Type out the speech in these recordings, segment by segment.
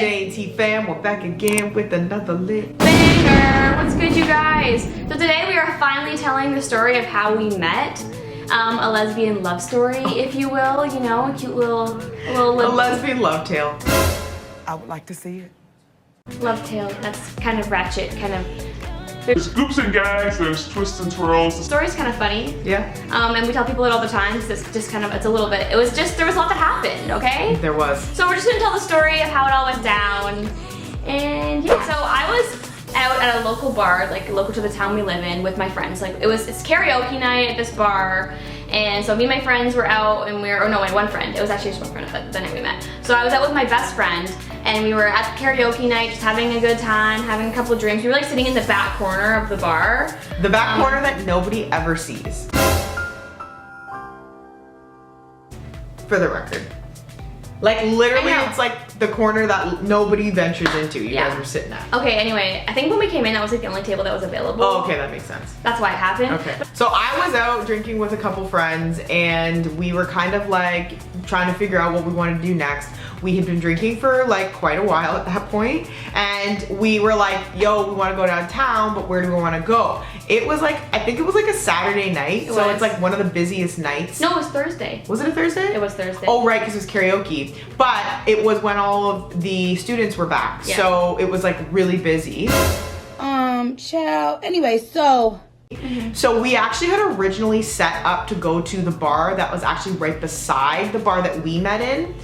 JANDTFAM, we're back again with another lit banger. What's good, you guys? So today we are finally telling the story of how we met. A lesbian love story, if you will. You know, a cute little a lesbian love tale. I would like to see it. Love tale. That's kind of ratchet, kind of. There's goops and gags, there's twists and twirls. The story's kind of funny. Yeah. And we tell people it all the time because it's just kind of, it's a little bit, there was a lot that happened, okay? There was. So we're just gonna tell the story of how it all went down. And yeah, so I was out at a local bar, like local to the town we live in, with my friends. Like it's karaoke night at this bar. And so me and my friends were out and one friend. It was actually just one friend the night we met. So I was out with my best friend and we were at the karaoke night, just having a good time, having a couple of drinks. We were like sitting in the back corner of the bar. The back corner that nobody ever sees. For the record. Like literally it's like the corner that nobody ventures into. You guys were sitting at. Okay, anyway, I think when we came in that was like the only table that was available. Oh, okay, that makes sense. That's why it happened. Okay. So I was out drinking with a couple friends and we were kind of like trying to figure out what we wanted to do next. We had been drinking for like quite a while at that point, and we were like, yo, we want to go downtown, but where do we want to go? It was like, I think it was like a Saturday night, so it's like one of the busiest nights. No, it was Thursday. Was it a Thursday? It was Thursday. Oh, right, because it was karaoke. But it was when all of the students were back, so it was like really busy. Child. Anyway, so we actually had originally set up to go to the bar that was actually right beside the bar that we met in,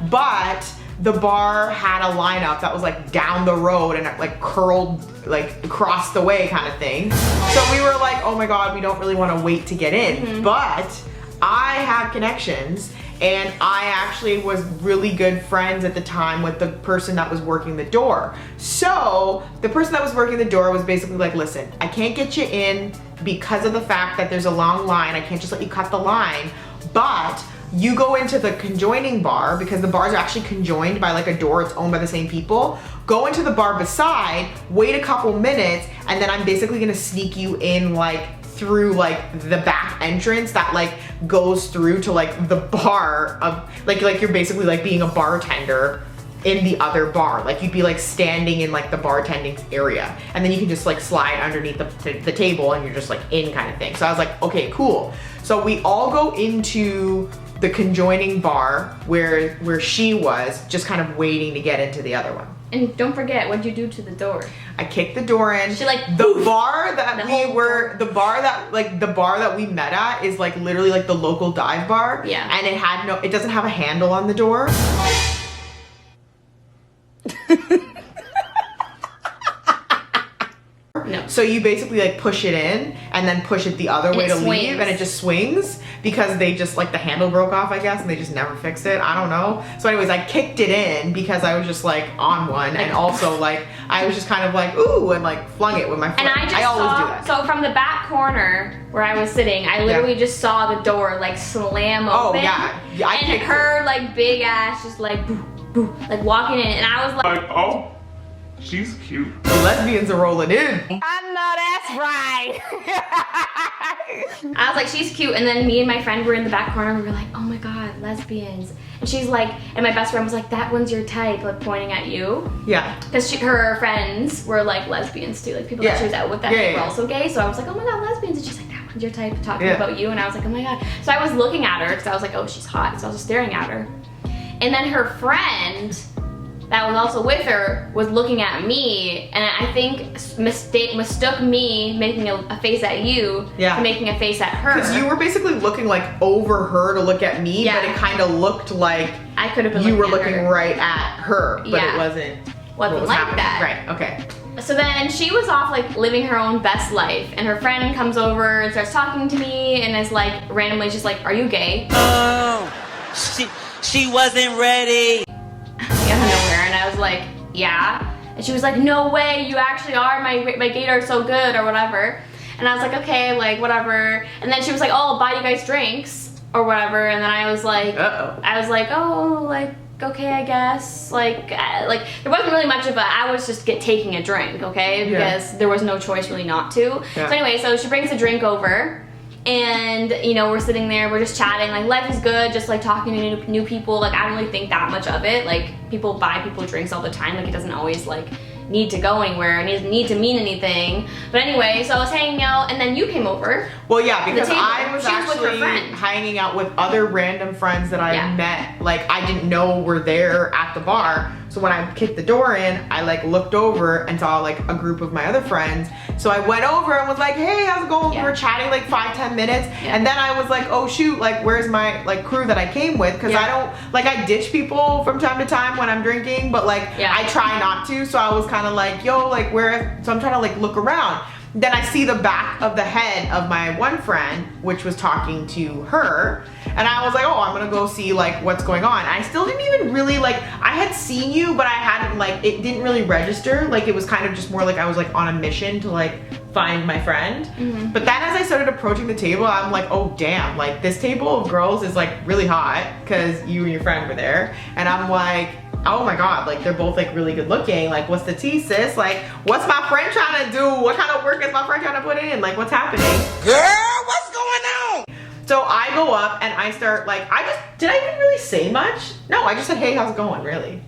but the bar had a lineup that was like down the road and it like curled like across the way kind of thing. So we were like, oh my God, we don't really want to wait to get in, but I have connections and I actually was really good friends at the time with the person that was working the door. So the person that was working the door was basically like, listen, I can't get you in because of the fact that there's a long line. I can't just let you cut the line, but you go into the conjoining bar because the bars are actually conjoined by like a door. It's owned by the same people. Go into the bar beside, wait a couple minutes, and then I'm basically gonna sneak you in like through like the back entrance that like goes through to like the bar of like you're basically like being a bartender in the other bar. Like you'd be like standing in like the bartending area, and then you can just like slide underneath the table and you're just like in kind of thing. So I was like, okay, cool. So we all go into the conjoining bar where she was, just kind of waiting to get into the other one. And don't forget, what'd you do to the door? I kicked the door in. She like the bar that we met at is like literally like the local dive bar. Yeah. And it doesn't have a handle on the door. No. So you basically like push it in and then push it the other way to leave, and it just swings because they just like the handle broke off, I guess, and they just never fixed it. I don't know. So anyways, I kicked it in because I was just like on one, and also like I was just kind of like ooh, and like flung it with my foot. And I always do that. So from the back corner where I was sitting, I literally just saw the door like slam open. Oh yeah, and her like big ass just like boo, boo, like walking in, and I was like, oh, she's cute. The lesbians are rolling in. I know that's right. I was like, she's cute. And then me and my friend were in the back corner. We were like, oh my God, lesbians. And she's like, and my best friend was like, that one's your type, like pointing at you. Yeah. Because her friends were like lesbians too, like people that she was out with that were also gay. So I was like, oh my God, lesbians. And she's like, that one's your type, talking about you. And I was like, oh my God. So I was looking at her because I was like, oh, she's hot. So I was just staring at her. And then her friend that was also with her was looking at me, and I think mistook me making a face at you to making a face at her. Because you were basically looking like over her to look at me, but it kind of looked like I could have been you were looking right at her, but it wasn't like that. Right, okay. So then she was off like living her own best life, and her friend comes over and starts talking to me and is like randomly just like, are you gay? Oh, she wasn't ready. Out of nowhere, and I was like, yeah. And she was like, no way, you actually are, my gator are so good, or whatever. And I was like, okay, like whatever. And then she was like, oh, I'll buy you guys drinks or whatever. And then I was like, oh, like okay, I guess. Like there wasn't really much of I was just taking a drink, okay, because there was no choice really not to. So anyway, so she brings a drink over. And you know, we're sitting there, we're just chatting, like life is good, just like talking to new people. Like I don't really think that much of it. Like people buy people drinks all the time. Like it doesn't always like need to go anywhere, it doesn't need to mean anything. But anyway, so I was hanging out and then you came over. Well, yeah, because I was She was with her actually friend. hanging out with other random friends that I Yeah. met. Like I didn't know were there at the bar. So when I kicked the door in, I like looked over and saw like a group of my other friends. So I went over and was like, hey, how's it going? Yeah. We were chatting like 5-10 minutes. Yeah. And then I was like, oh shoot, like where's my like crew that I came with? Cause Yeah. I don't, like I ditch people from time to time when I'm drinking, but like Yeah. I try not to. So I was kind of like, yo, like where, so I'm trying to like look around. Then I see the back of the head of my one friend, which was talking to her. And I was like, oh, I'm gonna go see like what's going on. I still didn't even really like, I had seen you, but I hadn't like, it didn't really register. Like it was kind of just more like I was like on a mission to like find my friend. Mm-hmm. But then as I started approaching the table, I'm like, oh damn, like this table of girls is like really hot because you and your friend were there. And I'm like, oh my god, like they're both like really good looking. Like what's the tea, sis? Like what's my friend trying to do? What kind of work is my friend trying to put in? Like what's happening? Girl, what's going on? So I go up and I start like, did I even really say much? No, I just said, hey, how's it going, really?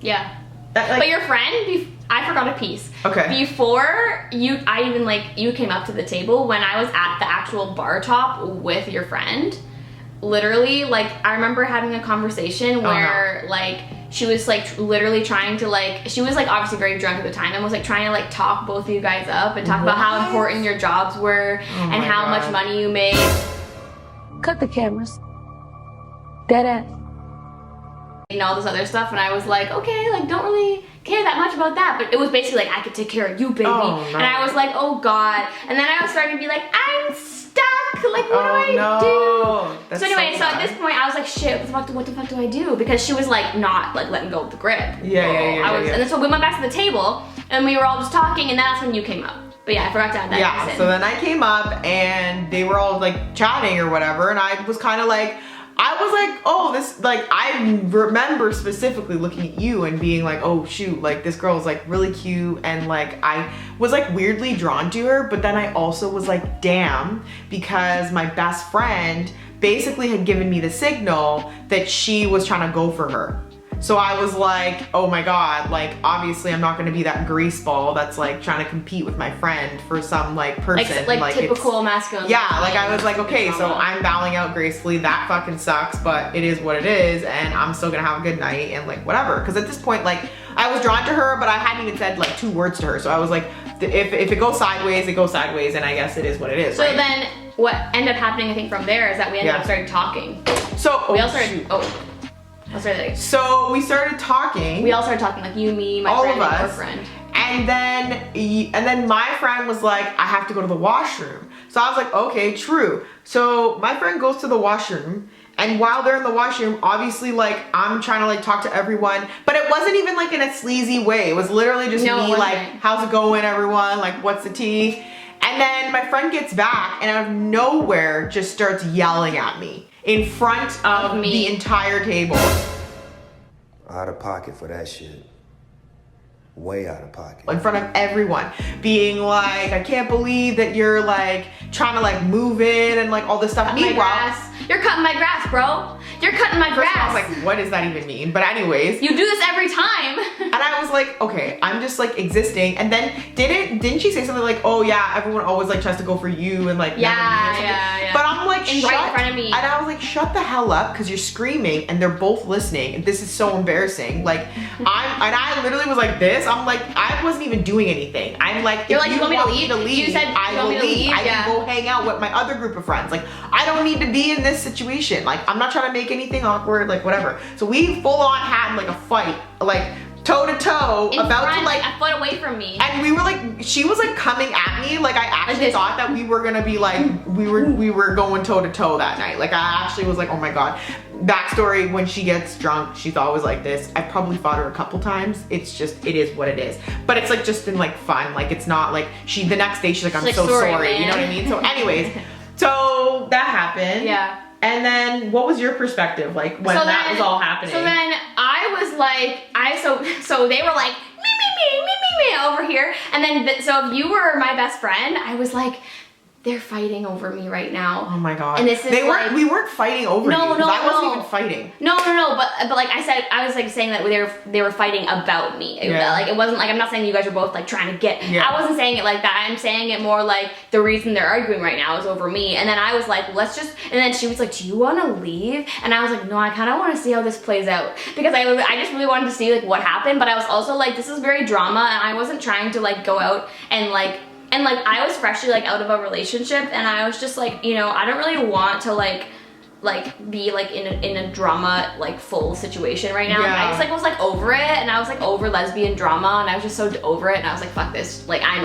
Yeah. That, like, But your friend, I forgot a piece. Okay. Before you came up to the table when I was at the actual bar top with your friend. Literally, like I remember having a conversation where like she was like literally trying to like, she was like obviously very drunk at the time and was like trying to like talk both of you guys up and talk about how important your jobs were and my how God. much money you made. Cut the cameras. Dead ass. And all this other stuff, and I was like, okay, like don't really care that much about that, but it was basically like I could take care of you, baby. Oh, no. And I was like, oh god. And then I was starting to be like, I'm stuck. Like what Oh, do I no. do? That's So anyway, so at sad. this point I was like, shit, what the fuck do I do? Because she was like not like letting go of the grip. Yeah. And then so we went back to the table and we were all just talking, and that's when you came up. But yeah, I forgot to add that. Yeah, piece in. so then I came up and they were all like chatting or whatever, and I was kind of like, I was like, oh, this, like, I remember specifically looking at you and being like, oh shoot, like this girl's like really cute, and like I was like weirdly drawn to her, but then I also was like, damn, because my best friend basically had given me the signal that she was trying to go for her. So I was like, oh my god, like obviously I'm not gonna be that grease ball that's like trying to compete with my friend for some like person. like it's- typical masculine. Yeah, like I was like, okay, so Drama. I'm bowing out gracefully. That fucking sucks, but it is what it is, and I'm still gonna have a good night and like whatever. Because at this point, like I was drawn to her, but I hadn't even said like 2 words to her. So I was like, if it goes sideways, it goes sideways, and I guess it is what it is. So right? then what ended up happening, I think, from there is that we ended Yeah. up started talking. So We oh, all started. shoot. Oh, I'll start like. So we started talking. We all started talking, like you, me, my All friend, of and your us. friend. And then my friend was like, I have to go to the washroom. So I was like, okay, true. So my friend goes to the washroom, and while they're in the washroom, obviously like I'm trying to like talk to everyone, but it wasn't even like in a sleazy way. It was literally just No, it me wasn't. like, how's it going, everyone? Like, what's the tea? And then my friend gets back and out of nowhere just starts yelling at me in front of me. the entire table. Out of pocket for that shit. Way out of pocket. In front of everyone, being like, I can't believe that you're like trying to like move in and like all this stuff. Cutting my Meanwhile, grass. You're cutting my grass, bro. You're cutting my first grass. I was like, what does that even mean? But anyways, You do this every time. and I was like, okay, I'm just like existing. And then didn't she say something like, oh yeah, everyone always like tries to go for you and like never me or something. yeah. But I'm like, And shut, right in front of me. And I was like, shut the hell up, because you're screaming and they're both listening. And this is so embarrassing. Like I literally was like this. I'm like, I wasn't even doing anything. I'm like, You're if like, you you want me to want leave? me to leave, You said, I you will want me to leave. leave? I Yeah. can go hang out with my other group of friends. Like, I don't need to be in this situation. Like, I'm not trying to make anything awkward, like whatever. So we full on had like a fight, like toe to toe, In about front, to like, a foot away from me. and we were like, she was like coming at me. Like I actually this. thought that we were gonna be like, we were going toe to toe that night. Like I actually was like, oh my God. Backstory, when she gets drunk, she's always like this. I probably fought her a couple times. It's just, it is what it is. But it's like just been like fun. Like it's not like the next day she's like, I'm She's so like, sorry, sorry. You know what I man. mean? So anyways, so that happened. Yeah. And then what was your perspective like when that was all happening? So then I was like, so they were like, me over here. And then, so if you were my best friend, I was like, they're fighting over me right now. Oh my god. And this is we weren't fighting over you. No, I wasn't no. even fighting. No, but like I said, I was like saying that they were fighting about me. Yeah. Like it wasn't like, I'm not saying you guys are both like trying to get, Yeah. I wasn't saying it like that. I'm saying it more like the reason they're arguing right now is over me. And then I was like, let's just, and then she was like, do you want to leave? And I was like, no, I kind of want to see how this plays out, because I just really wanted to see like what happened. But I was also like, this is very drama, and I wasn't trying to like go out and like I was freshly like out of a relationship, and I was just like, you know, I don't really want to like be like in a drama like full situation right now. Yeah. I just like was like over it, and I was like over lesbian drama, and I was just so over it, and I was like, fuck this, like I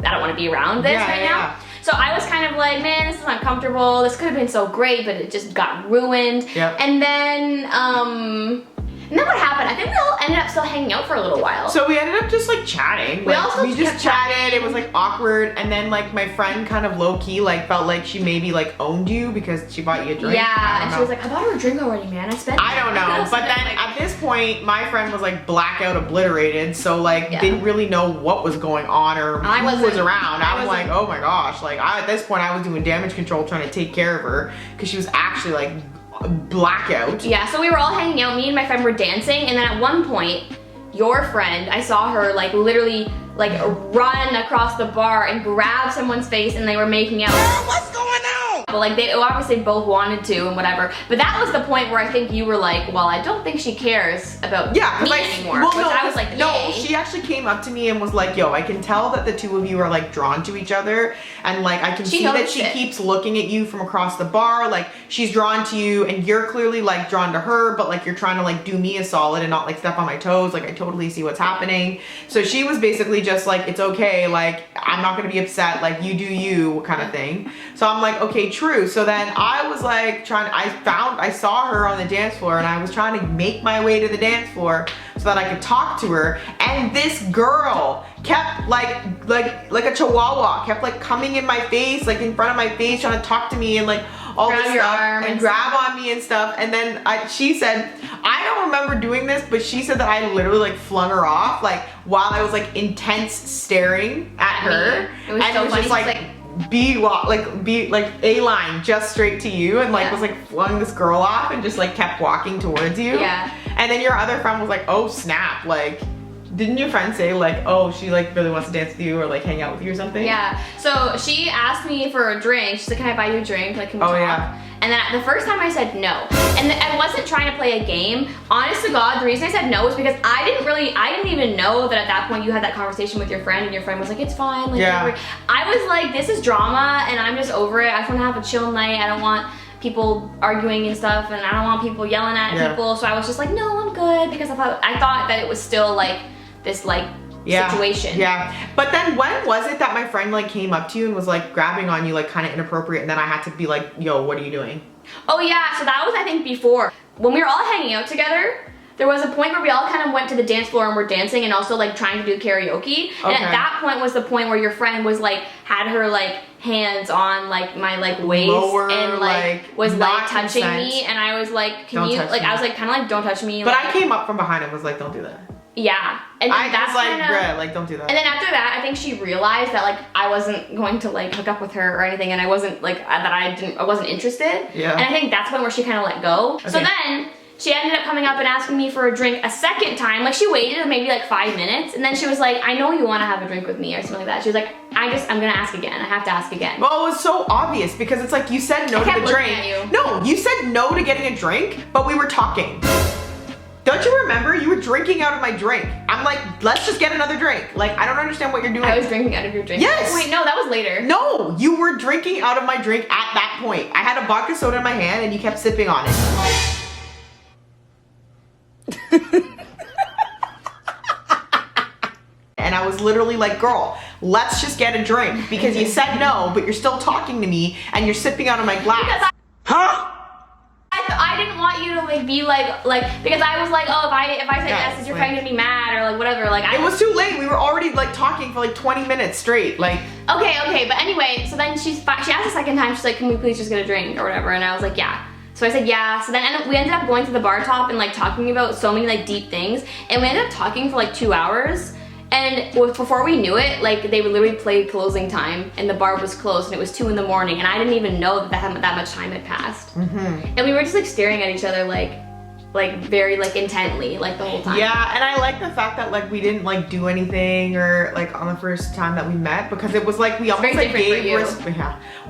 don't want to be around this right now. So I was kind of like, man, this is uncomfortable. This could have been so great, but it just got ruined. Yep. And then what happened? I think we all ended up still hanging out for a little while. So we ended up just like chatting. We Like, also we just kept chatted. chatting. It was like awkward, and then like my friend kind of low key like felt like she maybe like owned you because she bought you a drink. Yeah, and she was like, I bought her a drink already, man. I don't know, but then at this point, my friend was like blackout obliterated, so like didn't really know what was going on or who was around. I was like, oh my gosh, like at this point I was doing damage control trying to take care of her because she was actually like blackout. Yeah, so we were all hanging out. Me and my friend were dancing, and then at one point, your friend, I saw her like literally like run across the bar and grab someone's face, and they were making out. What's going on? But like they obviously both wanted to and whatever. But that was the point where I think you were like, well, I don't think she cares about me anymore. Well, which no, I was like, no, yay. she actually came up to me and was like, yo, I can tell that the two of you are like drawn to each other, and like I can see that she keeps looking at you from across the bar, like she's drawn to you, and you're clearly like drawn to her, but like you're trying to like do me a solid and not like step on my toes. Like I totally see what's happening. So she was basically just like, it's okay, like I'm not gonna be upset, like you do you kind of thing. So I'm like, okay, true. So then I was like I saw her on the dance floor, and I was trying to make my way to the dance floor so that I could talk to her, and this girl kept like a chihuahua kept like coming in my face, like in front of my face, trying to talk to me and like all grab this your stuff arm and grab on me and stuff. And then she said, I don't remember doing this, but she said that I literally like flung her off like while I was like intense staring at her. It was and so it was funny. just like be like a line just straight to you, and like was like flung this girl off and just like kept walking towards you. Yeah. And then your other friend was like, oh snap, like didn't your friend say like, oh, she like really wants to dance with you or like hang out with you or something? Yeah, so she asked me for a drink. She's like, can I buy you a drink? Like, can we talk? Yeah. And then the first time I said no. And I wasn't trying to play a game. Honest to God, the reason I said no was because I didn't even know that at that point you had that conversation with your friend, and your friend was like, it's fine. Like, I was like, this is drama, and I'm just over it. I just want to have a chill night. I don't want people arguing and stuff, and I don't want people yelling at people. So I was just like, no, I'm good, because I thought that it was still like this like situation. Yeah. But then when was it that my friend like came up to you and was like grabbing on you like kind of inappropriate, and then I had to be like, yo, what are you doing? Oh yeah, so that was I think before. When we were all hanging out together, there was a point where we all kind of went to the dance floor and were dancing and also like trying to do karaoke. And at that point was the point where your friend was like, had her like hands on like my like waist and like was like touching me, and I was like, can you like, I was like kind of like, don't touch me. But like, I came up from behind and was like, don't do that. Yeah. And I that's was like, kinda, bruh, like don't do that. And then after that, I think she realized that like I wasn't going to like hook up with her or anything, and I wasn't like I wasn't interested. Yeah. And I think that's when where she kind of let go. Okay. So then she ended up coming up and asking me for a drink a second time. Like she waited maybe like 5 minutes, and then she was like, I know you want to have a drink with me or something like that. She was like, I'm gonna ask again. I have to ask again. Well, it was so obvious because it's like you said no to the drink. No, you said no to getting a drink, but we were talking. Don't you remember? You were drinking out of my drink. I'm like, let's just get another drink. Like, I don't understand what you're doing. I was drinking out of your drink. Yes. Wait, no, that was later. No, you were drinking out of my drink at that point. I had a vodka soda in my hand and you kept sipping on it. And I was literally like, girl, let's just get a drink, because you said no, but you're still talking to me and you're sipping out of my glass. I didn't want you to like be like because I was like, oh, if I say yes, is your friend gonna be mad or like whatever? Like it was too late. We were already like talking for like 20 minutes straight. Like okay, but anyway, so then she asked the second time. She's like, can we please just get a drink or whatever? And I was like, yeah. So I said yeah. So then we ended up going to the bar top and like talking about so many like deep things, and we ended up talking for like 2 hours. And before we knew it, like they would literally play closing time and the bar was closed and it was 2 in the morning and I didn't even know that much time had passed. And we were just like staring at each other like very like intently like the whole time. Yeah, and I like the fact that like we didn't like do anything or like on the first time that we met, because it was like we almost like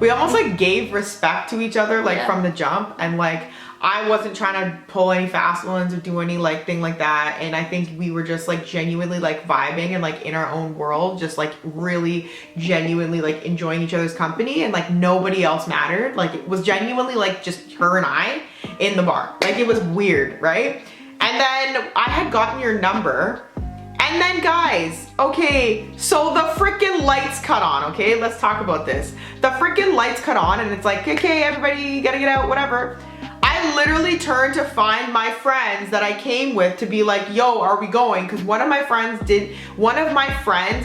we almost like gave respect to each other like from the jump, and like I wasn't trying to pull any fast ones or do any like thing like that, and I think we were just like genuinely like vibing and like in our own world, just like really genuinely like enjoying each other's company, and like nobody else mattered. Like it was genuinely like just her and I in the bar. Like it was weird, right? And then I had gotten your number, and then guys, okay, so the freaking lights cut on, okay? Let's talk about this. The freaking lights cut on and it's like, okay, everybody gotta get out, whatever. I literally turned to find my friends that I came with to be like, yo, are we going? Because one of my friends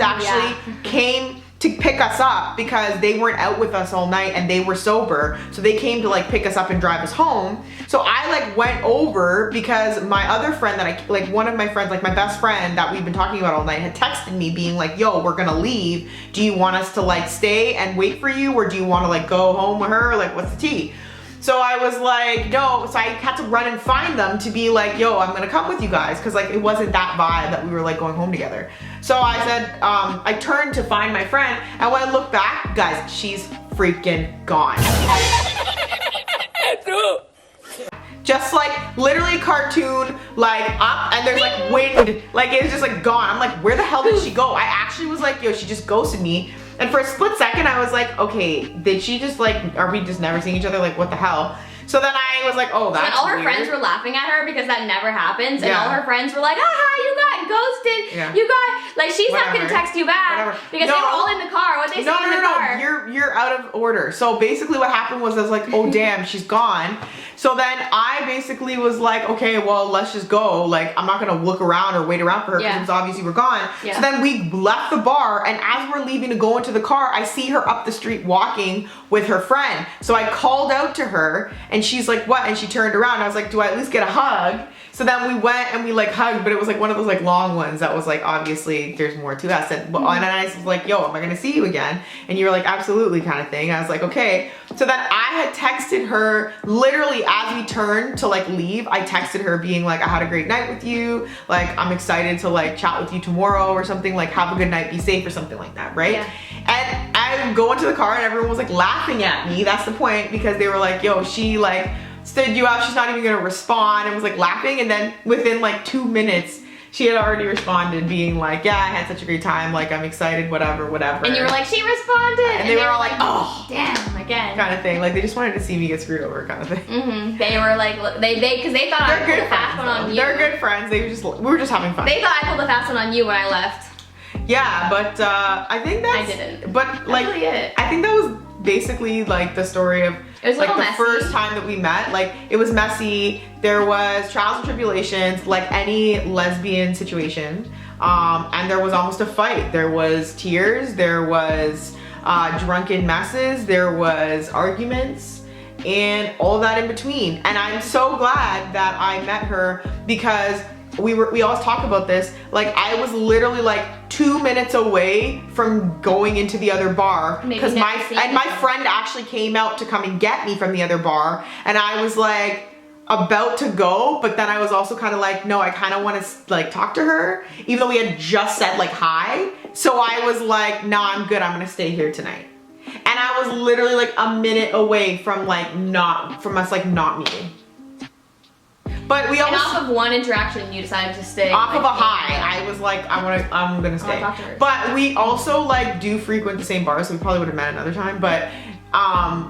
actually came to pick us up because they weren't out with us all night and they were sober. So they came to like pick us up and drive us home. So I like went over because my other friend that like one of my friends, like my best friend that we've been talking about all night, had texted me being like, yo, we're gonna leave. Do you want us to like stay and wait for you, or do you want to like go home with her? Like, what's the tea? So I was like, no, so I had to run and find them to be like, yo, I'm gonna come with you guys, because like it wasn't that vibe that we were like going home together. So I said, I turned to find my friend, and when I look back, guys, she's freaking gone. Just like literally cartoon, like up, and there's like wind, like it's just like gone. I'm like, where the hell did she go? I actually was like, yo, she just ghosted me. And for a split second, I was like, okay, did she just like, are we just never seeing each other? Like, what the hell? So then I was like, oh, that's And all her weird. friends were laughing at her because that never happens. And all her friends were like, you got ghosted. Yeah. You got, like, she's not gonna text you back. Because they were all in the car. What they say in the car? You're out of order. So basically what happened was I was like, oh damn, she's gone. So then I basically was like, okay, well, let's just go. Like, I'm not gonna look around or wait around for her because it was obviously we're gone. So then we left the bar, and as we're leaving to go into the car, I see her up the street walking with her friend. So I called out to her, and she's like, what? And she turned around. I was like, do I at least get a hug? So then we went and we like hugged, but it was like one of those like long ones that was like, obviously there's more to us. And I was like, yo, am I gonna see you again? And you were like, absolutely, kind of thing. I was like, okay. So then I had texted her literally as we turned to like leave. I texted her being like, I had a great night with you. Like, I'm excited to like chat with you tomorrow or something, like have a good night, be safe or something like that, right? Yeah. And I go into the car and everyone was like laughing at me. That's the point, because they were like, yo, she like stood you up, she's not even gonna respond, and was like laughing. And then within like 2 minutes, she had already responded being like, yeah, I had such a great time, like I'm excited, whatever. And you were like, she responded. And they were all like, oh, damn, again. Kind of thing. Like they just wanted to see me get screwed over, kind of thing. They were like, because they thought I pulled a fast one on you. They're good friends. We were just having fun. They thought I pulled a fast one on you when I left. Yeah, but I think that's, I didn't. But like, really I think that was basically like the story of, it was like the messy. first time that we met. Like it was messy. There was trials and tribulations, like any lesbian situation. And there was almost a fight. There was tears. There was drunken messes. There was arguments, and all that in between. And I'm so glad that I met her, because we always talk about this. Like I was literally like 2 minutes away from going into the other bar, because my friend actually came out to come and get me from the other bar, and I was like about to go, but then I was also kind of like, no, I kind of want to like talk to her, even though we had just said like hi. So I was like, no, I'm good, I'm gonna stay here tonight. And I was literally like a minute away from like us not meeting. But we almost, and off of one interaction, you decided to stay. Off of a high, I was like, I'm gonna stay. Talk to her. But we also like do frequent the same bars, so we probably would have met another time. But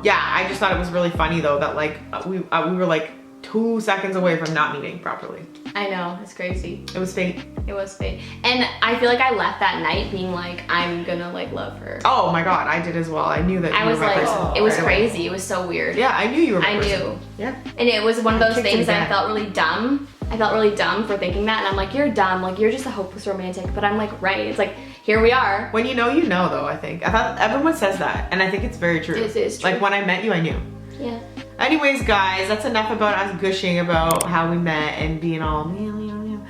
yeah, I just thought it was really funny though that like we were like 2 seconds away from not meeting properly. I know, it's crazy. It was fate. It was fate. And I feel like I left that night being like, I'm gonna like love her. Oh my god, I did as well. I knew that you were my person. It was crazy. It was so weird. Yeah, I knew you were my person. I knew. Yeah. And it was one of those things that I felt really dumb. I felt really dumb for thinking that, and I'm like, you're dumb, like you're just a hopeless romantic. But I'm like, right, it's like, here we are. When you know though, I think. I thought everyone says that, and I think it's very true. It is true. Like when I met you, I knew. Yeah. Anyways, guys, that's enough about us gushing about how we met and being all meow, meow, meow.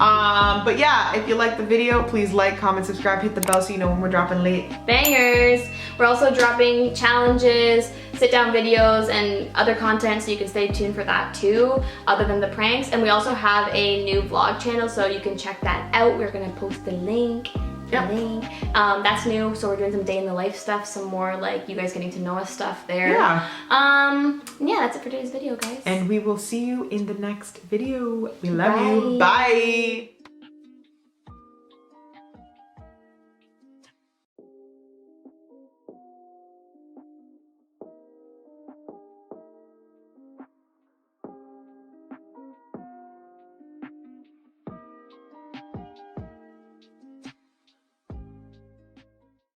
But yeah, if you like the video, please like, comment, subscribe, hit the bell so you know when we're dropping late bangers. We're also dropping challenges, sit down videos, and other content, so you can stay tuned for that too, other than the pranks. And we also have a new vlog channel, so you can check that out. We're gonna post the link. Yep. That's new, so we're doing some day in the life stuff, some more like you guys getting to know us stuff there. Yeah. Yeah, that's it for today's video, guys. And we will see you in the next video. We love you. Bye.